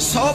100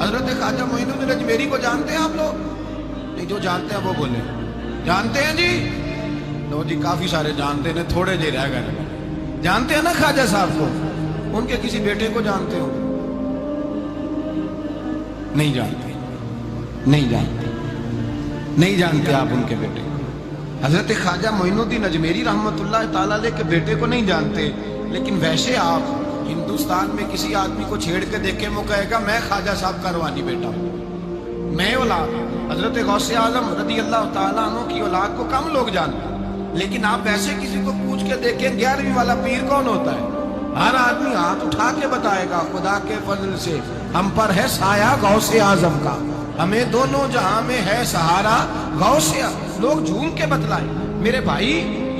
حضرت خواجہ معین الدین اجمیری کو جانتے ہیں آپ لوگ؟ نہیں، جو جانتے ہیں وہ بولے جانتے ہیں جی؟ لو جی، کافی سارے جانتے ہیں، تھوڑے جی رہ گئے۔ جانتے ہیں نا خواجہ صاحب کو؟ ان کے کسی بیٹے کو جانتے ہو؟ نہیں جانتے، نہیں جانتے، نہیں جانتے آپ ان کے بیٹے۔ حضرت خواجہ معین الدین اجمیری رحمت اللہ تعالیٰ علیہ کے بیٹے کو نہیں جانتے، لیکن ویسے آپ ہندوستان میں کسی آدمی کو چھیڑ کے دیکھیں، وہ کہے گا میں خواجہ صاحب کا روحانی بیٹا ہوں، میں اولاد۔ حضرت غوث اعظم رضی اللہ تعالیٰ عنہ کی اولاد کو کم لوگ جانتے ہیں، لیکن آپ ویسے کسی کو پوچھ کے دیکھیں 11ویں والا پیر کون ہوتا ہے، ہر آدمی ہاتھ اٹھا کے بتائے گا خدا کے فضل سے ہم پر ہے سایہ غوث اعظم کا، ہمیں دونوں جہاں میں ہے سہارا غوث اعظم۔ لوگ جھوم کے بتلائیں۔ میرے بھائی،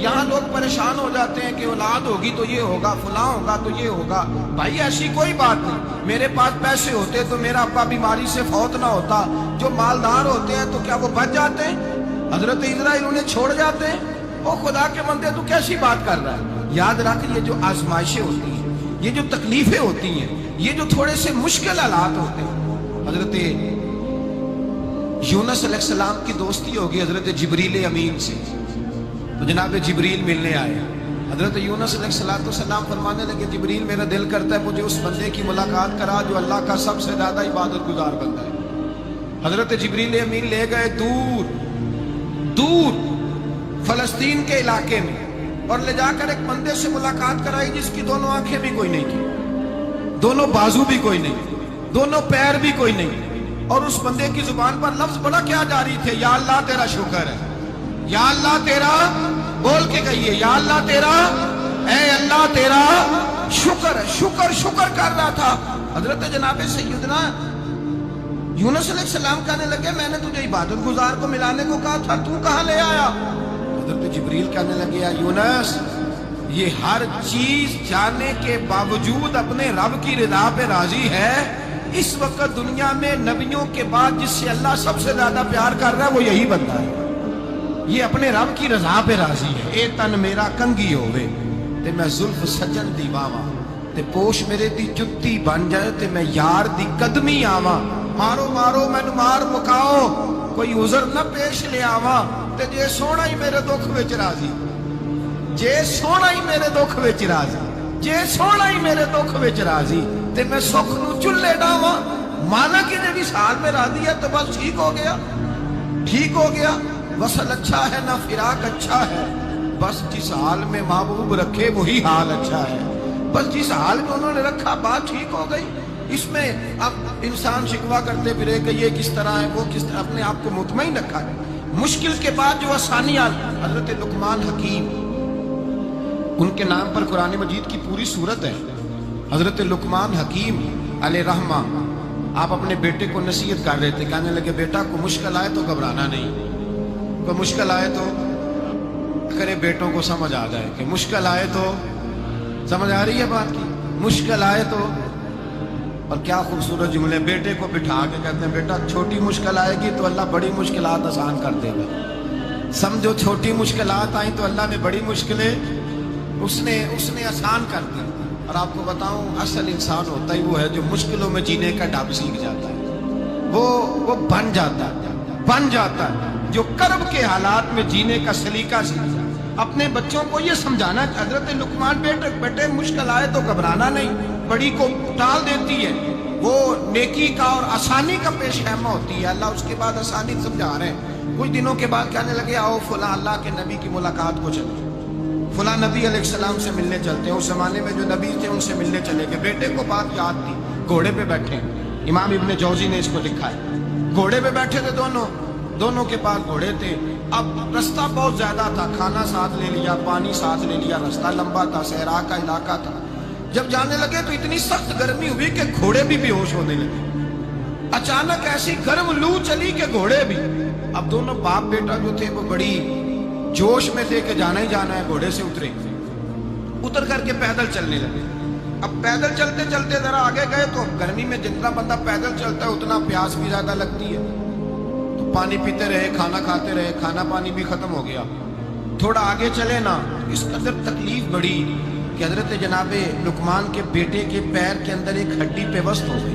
یہاں لوگ پریشان ہو جاتے ہیں کہ اولاد ہوگی تو یہ ہوگا، فلاں ہوگا تو یہ ہوگا۔ بھائی ایسی کوئی بات نہیں، میرے پاس پیسے ہوتے تو میرا ابا بیماری سے فوت نہ ہوتا۔ جو مالدار ہوتے ہیں تو کیا وہ بچ جاتے ہیں؟ حضرت اسرائیل انہیں چھوڑ جاتے ہیں؟ وہ خدا کے بندے تو کیسی بات کر رہا ہے؟ یاد رکھ، یہ جو آزمائشیں ہوتی ہیں، یہ جو تکلیفیں ہوتی ہیں، یہ جو تھوڑے سے مشکل حالات ہوتے ہیں۔ حضرت یونس علیہ السلام کی دوستی ہوگی حضرت جبریل امین سے، تو جناب جبریل ملنے آئے۔ حضرت یونس علیہ السلام فرمانے لگے جبریل میرا دل کرتا ہے مجھے اس بندے کی ملاقات کرا جو اللہ کا سب سے زیادہ عبادت گزار بندہ ہے۔ حضرت جبریل امین لے گئے دور دور فلسطین کے علاقے میں، اور لے جا کر ایک بندے سے ملاقات کرائی جس کی دونوں آنکھیں بھی کوئی نہیں تھی، دونوں بازو بھی کوئی نہیں، دونوں پیر بھی کوئی نہیں، اور اس بندے کی زبان پر لفظ بڑا کیا جاری تھے، یا اللہ تیرا شکر ہے، یا اللہ تیرا، بول کے کہیے یا اللہ تیرا، اے اللہ تیرا شکر ہے، شکر شکر کر رہا تھا۔ حضرت جناب سیدنا یونس علیہ السلام کہنے لگے میں نے تجھے عبادت گزار کو ملانے کو کہا تھا، تو کہاں لے آیا؟ حضرت جبریل کہنے لگے یا یونس، یہ ہر چیز جانے کے باوجود اپنے رب کی رضا پہ راضی ہے۔ اس وقت دنیا میں نبیوں کے بعد جس سے اللہ سب سے زیادہ پیار کر رہا ہے وہ یہی بندہ ہے، یہ اپنے رب کی رضا پہ راضی ہے۔ اے تن میرا کنگی ہوئے تے میں زلف سجن دی باواں، تے پوش میرے دی جتی بن جائے تے میں یار دی قدمی آواں، مارو مارو مینو مار مکاؤ کوئی عذر نہ پیش لے آواں، تے جے سونا ہی میرے دکھ وچ راضی، جے سونا ہی میرے دکھ وچ راضی، جے سونا ہی میرے دکھ وچ راضی، تے میں سکھ نو چلے ڈاواں۔ مانا کہ جب اس حال میں راضی ہے تو بس ٹھیک ہو گیا، ٹھیک ہو گیا۔ وصل اچھا ہے نہ فراق اچھا ہے، بس جس حال میں محبوب رکھے وہی حال اچھا ہے، بس جس حال میں انہوں نے رکھا بات ٹھیک ہو گئی۔ اس میں اب انسان شکوہ کرتے پھرے کہ یہ کس طرح ہے وہ کس طرح، اپنے آپ کو مطمئن رکھا ہے۔ مشکل کے بعد جو آسانی آئی، حضرت لقمان حکیم، ان کے نام پر قرآن مجید کی پوری سورت ہے۔ حضرت لقمان حکیم علیہ رحمہ آپ اپنے بیٹے کو نصیحت کر رہے تھے، کہنے لگے بیٹا کو مشکل آئے تو گھبرانا نہیں، کوئی مشکل آئے تو کرے بیٹوں کو سمجھ آ جائے کہ مشکل آئے تو، سمجھ آ رہی ہے بات کی، مشکل آئے تو۔ اور کیا خوبصورت جملے، بیٹے کو بٹھا کے کہتے ہیں بیٹا چھوٹی مشکل آئے گی تو اللہ بڑی مشکلات آسان کر دے گا، سمجھو چھوٹی مشکلات آئیں تو اللہ نے بڑی مشکلیں اس نے آسان کر دی۔ اور آپ کو بتاؤں اصل انسان ہوتا ہی وہ ہے جو مشکلوں میں جینے کا ڈھب سیکھ جاتا ہے، وہ بن جاتا ہے جو کرب کے حالات میں جینے کا سلیقہ سیکھ۔ اپنے بچوں کو یہ سمجھانا، حضرت لقمان بیٹے مشکل آئے تو گھبرانا نہیں، بڑی کو ٹال دیتی ہے، وہ نیکی کا اور آسانی کا پیش خیمہ ہوتی ہے۔ اللہ اس کے بعد آسانی سمجھا رہے ہیں۔ کچھ دنوں کے بعد کہنے لگے آؤ فلاں اللہ کے نبی کی ملاقات کو چلے، فلاں نبی علیہ السلام سے ملنے چلتے ہیں۔ اس زمانے میں جو نبی تھے ان سے ملنے چلے گئے۔ بیٹے کو بات یاد تھی، گھوڑے پہ بیٹھے، امام ابن جوزی نے اس کو لکھا ہے، گھوڑے پہ بیٹھے تھے دونوں کے پاس گھوڑے تھے۔ اب رستہ بہت زیادہ تھا، کھانا ساتھ لے لیا، پانی ساتھ لے لیا، رستہ لمبا تھا، صحرا کا علاقہ تھا۔ جب جانے لگے تو اتنی سخت گرمی ہوئی کہ گھوڑے بھی بے ہوش ہونے لگے۔ اچانک ایسی گرم لو چلی کہ گھوڑے بھی۔ اب دونوں باپ بیٹا جو تھے وہ بڑی جوش میں تھے کہ جانا ہی جانا ہے، گھوڑے سے اتر کر کے پیدل چلنے لگے۔ اب پیدل چلتے چلتے ذرا آگے گئے تو گرمی میں جتنا بندہ پیدل چلتا ہے اتنا پیاس بھی زیادہ لگتی ہے، تو پانی پیتے رہے، کھانا کھاتے رہے، کھانا پانی بھی ختم ہو گیا۔ تھوڑا آگے چلے نا، اس قدر تکلیف بڑی کہ حضرت جناب لقمان کے بیٹے کے پیر کے اندر ایک ہڈی پیوست ہو گئی،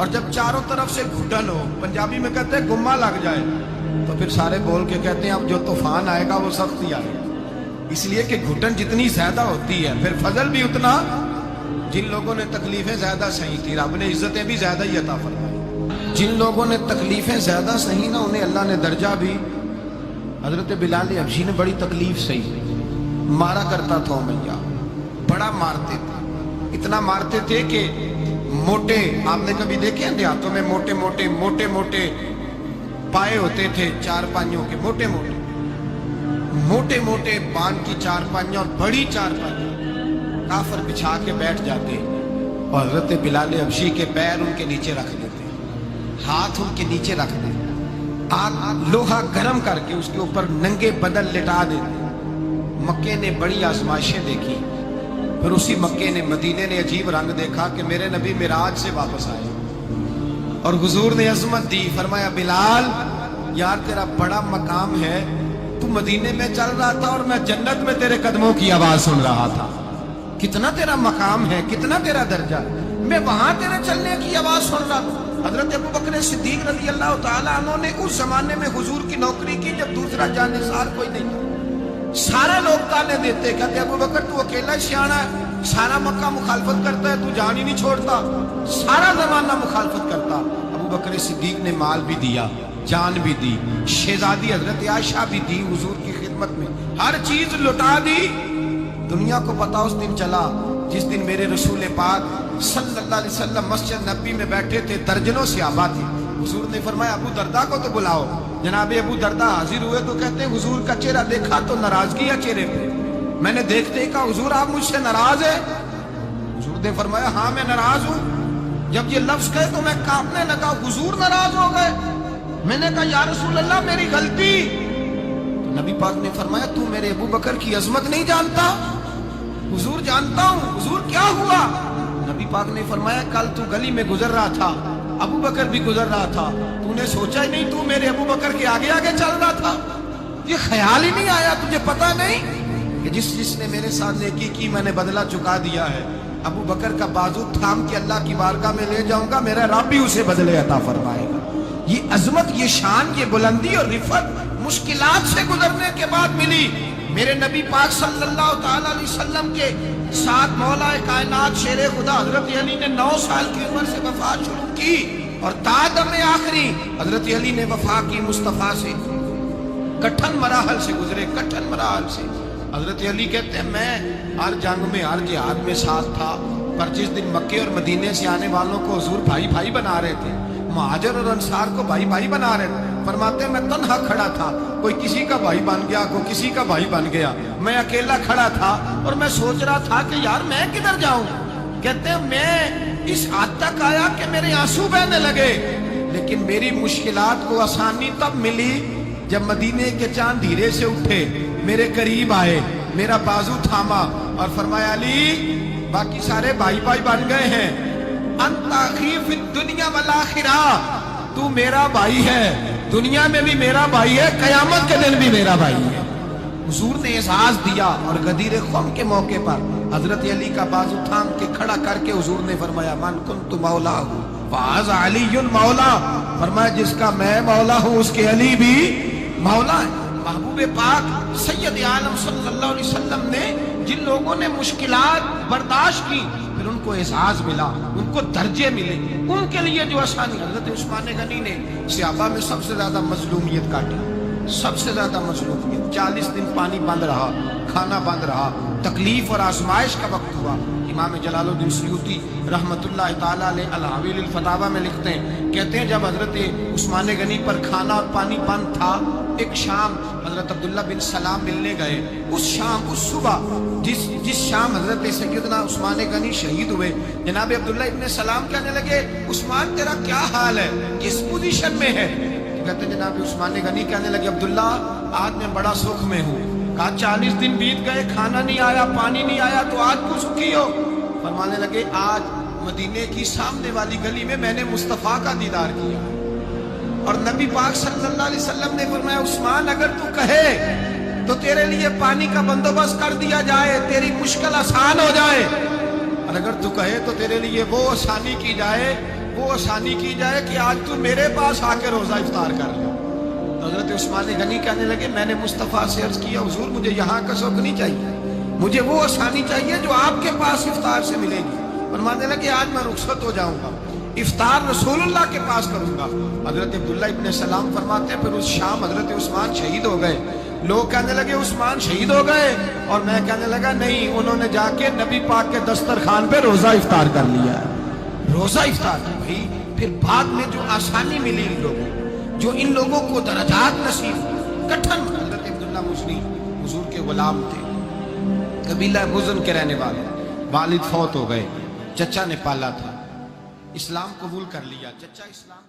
اور جب چاروں طرف سے گھٹن ہو، پنجابی میں کہتے ہیں گما لگ جائے، تو پھر سارے بول کے کہتے ہیں اب جو طوفان آئے گا وہ سخت ہی آئے گا، اس لیے کہ گھٹن جتنی زیادہ ہوتی ہے پھر فضل بھی اتنا۔ جن لوگوں نے تکلیفیں زیادہ سہی تھی رب نے عزتیں بھی زیادہ ہی عطا فرمائی، جن لوگوں نے تکلیفیں زیادہ سہی نا انہیں اللہ نے درجہ بھی۔ حضرت بلال حبشی نے بڑی تکلیف سہی، مارا کرتا تھا امیہ، بڑا مارتے تھے، اتنا مارتے تھے کہ موٹے، آپ نے کبھی دیکھے ہیں دیہاتوں میں موٹے موٹے پائے ہوتے تھے چارپائیوں کے، موٹے موٹے بان کی چارپائیاں اور بڑی چارپائیاں کافر بچھا کے بیٹھ جاتے اور حضرت بلال حبشی کے پیر ان کے نیچے رکھ دیتے، ہاتھ ان کے نیچے رکھ دیتے، آگ لوہا گرم کر کے اس کے اوپر ننگے بدن لٹا دیتے۔ مکے نے بڑی آزمائشیں دیکھی، پھر اسی مکے نے، مدینے نے عجیب رنگ دیکھا کہ میرے نبی معراج سے واپس آئے اور حضور نے عظمت دی، فرمایا بلال یار تیرا بڑا مقام ہے، تو مدینے میں چل رہا تھا اور میں جنت میں تیرے قدموں کی آواز سن رہا تھا، کتنا تیرا مقام ہے، کتنا تیرا درجہ، میں وہاں تیرے چلنے کی آواز سن رہا تھا۔ حضرت ابوبکر صدیق رضی اللہ تعالیٰ عنہ نے اس زمانے میں حضور کی نوکری کی جب دوسرا جانثار کوئی نہیں تھا، سارے لوگ تانے دیتے، کہتے ابوبکر تو اکیلا سیاںا ہے، سارا مکہ مخالفت کرتا ہے، تو جان ہی نہیں چھوڑتا، سارا زمانہ مخالفت کرتا۔ ابوبکر صدیق نے مال بھی دیا، جان بھی دی، شہزادی حضرت عائشہ بھی دی حضور کی خدمت میں، ہر چیز لٹا دی۔ دنیا کو پتا اس دن چلا جس دن میرے رسول پاک صلی اللہ علیہ وسلم مسجد نبی میں بیٹھے تھے، درجنوں صحابہ تھے، حضور نے فرمایا ابو دردہ کو تو بلاؤ۔ جناب ابو دردہ حاضر ہوئے تو کہتے ہیں حضور کا چہرہ دیکھا تو ناراضگی ہے چہرے پہ، میں نے دیکھتے ہی کہا حضور آپ مجھ سے ناراض ہیں؟ حضور نے فرمایا ہاں میں ناراض ہوں۔ جب یہ لفظ کہے تو میں کانپنے لگا، حضور ناراض ہو گئے؟ میں نے کہا یا رسول اللہ میری غلطی۔ تو نبی پاک نے فرمایا تو میرے ابو بکر کی عظمت نہیں جانتا؟ حضور جانتا ہوں۔ حضور کیا ہوا؟ نبی پاک نے فرمایا کل تو گلی میں گزر رہا تھا، ابو بکر بھی گزر رہا تھا، تو نے سوچا ہی نہیں تو میرے ابو بکر کے آگے آگے چل رہا تھا، یہ خیال ہی نہیں آیا، تجھے پتا نہیں کہ جس نے میرے ساتھ نیکی کی میں نے بدلہ چکا دیا ہے، ابو بکر کا بازو تھام کے اللہ کی بارگاہ میں لے جاؤں گا، میرا رب بھی اسے بدلے عطا فرمائے گا۔ یہ عظمت، یہ شان، یہ بلندی اور رفعت مشکلات سے گزرنے کے بعد ملی۔ میرے نبی پاک صلی اللہ تعالیٰ علیہ وسلم کے ساتھ مولا کائنات شیر خدا حضرت علی نے 9 سال کی عمر سے وفات شروع کی اور تا دم آخری حضرت علی نے وفا کی مصطفیٰ سے۔ کٹھن مراحل سے گزرے، کٹھن مراحل سے۔ حضرت علی کہتے ہیں میں ہر جنگ میں، ہر جہاد میں ساتھ تھا، پر جس دن مکے اور مدینے سے آنے والوں کو حضور بھائی بھائی بنا رہے تھے، مہاجر اور انصار کو بھائی بھائی بنا رہے تھے، فرماتے ہیں میں تنہا کھڑا تھا، کوئی کسی کا بھائی بن گیا، کوئی کسی کا بھائی بن گیا، میں اکیلا کھڑا تھا اور میں سوچ رہا تھا کہ یار میں کدھر جاؤں۔ کہتے ہیں میں اس حد تک آیا کہ میرے آنسو بہنے لگے، لیکن میری مشکلات کو آسانی تب ملی جب مدینے کے چاند دھیرے سے اٹھے، میرے قریب آئے، میرا بازو تھاما اور فرمایا علی باقی سارے بھائی بھائی بن گئے ہیں، انت اخی فی الدنیا والآخرہ، تو میرا بھائی ہے، دنیا میں بھی میرا بھائی ہے، قیامت کے دن بھی میرا بھائی ہے۔ حضور نے اعزاز دیا اور غدیر خم کے موقع پر حضرت علی کا بازو تھام کے کھڑا کر کے حضور نے فرمایا من کنت مولا ہوں فہذا علی مولا، فرمایا جس کا میں مولا ہوں اس کے علی بھی مولا ہے۔ محبوب پاک سید عالم صلی اللہ علیہ وسلم نے جن لوگوں نے مشکلات برداشت کی پھر ان کو اعزاز ملا، ان کو درجے ملے، ان کے لیے جو آسانی۔ حضرت عثمان غنی نے صحابہ میں سب سے زیادہ مظلومیت کاٹی، سب سے زیادہ مظلومیت، 40 دن پانی بند رہا، کھانا بند رہا، تکلیف اور آزمائش کا وقت ہوا۔ امام جلال الدین سیوطی رحمت اللہ تعالیٰ علیہ الحاویل الفتاوی میں لکھتے ہیں، کہتے ہیں جب حضرت عثمان غنی پر کھانا اور پانی بند تھا، ایک شام حضرت عبداللہ بن سلام ملنے گئے، اس شام، اس صبح جس شام حضرت سیدنا عثمان غنی شہید ہوئے، جناب عبداللہ ابن سلام کہنے لگے عثمان تیرا کیا حال ہے، کس پوزیشن میں ہے؟ کہتے ہیں جناب عثمان غنی کہنے لگے عبداللہ آج میں بڑا سکھ میں ہوں۔ کہا 40 دن بیت گئے، کھانا نہیں آیا، پانی نہیں آیا، تو آج کیوں سکھی ہو؟ فرمانے لگے آج مدینے کی سامنے والی گلی میں میں نے مصطفیٰ کا دیدار کیا اور نبی پاک صلی اللہ علیہ وسلم نے فرمایا عثمان اگر تو کہے تو تیرے لیے پانی کا بندوبست کر دیا جائے، تیری مشکل آسان ہو جائے، اور اگر تو کہے تو تیرے لیے وہ آسانی کی جائے، وہ آسانی کی جائے کہ آج تو میرے پاس آ کے روزہ افطار کر لو. حضرت عثمان غنی کہنے لگے میں نے مصطفیٰ سے عرض کیا حضور مجھے یہاں کا شوق نہیں چاہیے, مجھے وہ آسانی چاہیے جو آپ کے پاس افطار سے ملے گی. فرمانے لگے آج میں رخصت ہو جاؤں گا, افطار رسول اللہ کے پاس کروں گا. حضرت عبداللہ ابن سلام فرماتے ہیں پھر اس شام حضرت عثمان شہید ہو گئے. لوگ کہنے لگے عثمان شہید ہو گئے, اور میں کہنے لگا نہیں, انہوں نے جا کے نبی پاک کے دسترخوان پہ روزہ افطار کر لیا. روزہ افطار بھائی پھر بعد میں جو آسانی ملی ان لوگوں, جو ان لوگوں کو درجات نصیب. کٹھن حضرت عبداللہ مزنی حضور کے غلام تھے, قبیلہ مزن کے رہنے والے, والد فوت ہو گئے, چچا نے پالا تھا, اسلام قبول کر لیا. چچا اسلام